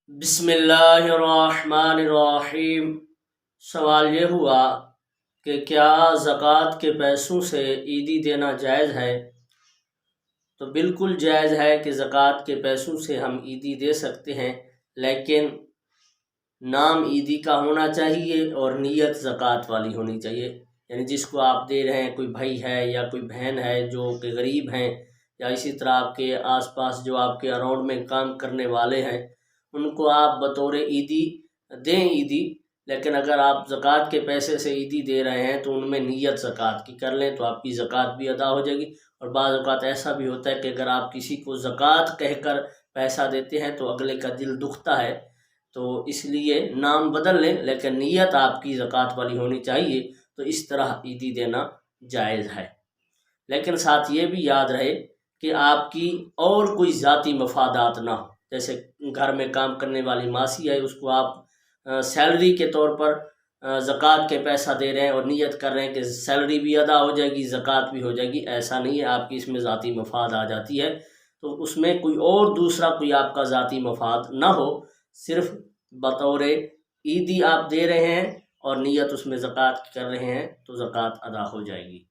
بسم اللہ الرحمن الرحیم۔ سوال یہ ہوا کہ کیا زکوٰۃ کے پیسوں سے عیدی دینا جائز ہے؟ تو بالکل جائز ہے کہ زکوٰۃ کے پیسوں سے ہم عیدی دے سکتے ہیں، لیکن نام عیدی کا ہونا چاہیے اور نیت زکوٰۃ والی ہونی چاہیے۔ یعنی جس کو آپ دے رہے ہیں، کوئی بھائی ہے یا کوئی بہن ہے جو کہ غریب ہیں، یا اسی طرح آپ کے آس پاس جو آپ کے اراؤنڈ میں کام کرنے والے ہیں، ان کو آپ بطور عیدی دیں عیدی۔ لیکن اگر آپ زکوٰۃ کے پیسے سے عیدی دے رہے ہیں تو ان میں نیت زکوٰۃ کی کر لیں تو آپ کی زکوٰۃ بھی ادا ہو جائے گی۔ اور بعض اوقات ایسا بھی ہوتا ہے کہ اگر آپ کسی کو زکوٰۃ کہہ کر پیسہ دیتے ہیں تو اگلے کا دل دکھتا ہے، تو اس لیے نام بدل لیں لیکن نیت آپ کی زکوٰۃ والی ہونی چاہیے، تو اس طرح عیدی دینا جائز ہے۔ لیکن ساتھ یہ بھی یاد رہے کہ آپ کی اور کوئی ذاتی مفادات نہ ہو۔ جیسے گھر میں کام کرنے والی ماسی ہے، اس کو آپ سیلری کے طور پر زکوٰۃ کے پیسہ دے رہے ہیں اور نیت کر رہے ہیں کہ سیلری بھی ادا ہو جائے گی، زکوٰۃ بھی ہو جائے گی۔ ایسا نہیں ہے، آپ کی اس میں ذاتی مفاد آ جاتی ہے، تو اس میں کوئی اور دوسرا کوئی آپ کا ذاتی مفاد نہ ہو، صرف بطور عیدی آپ دے رہے ہیں اور نیت اس میں زکوٰۃ کر رہے ہیں تو زکوٰۃ ادا ہو جائے گی۔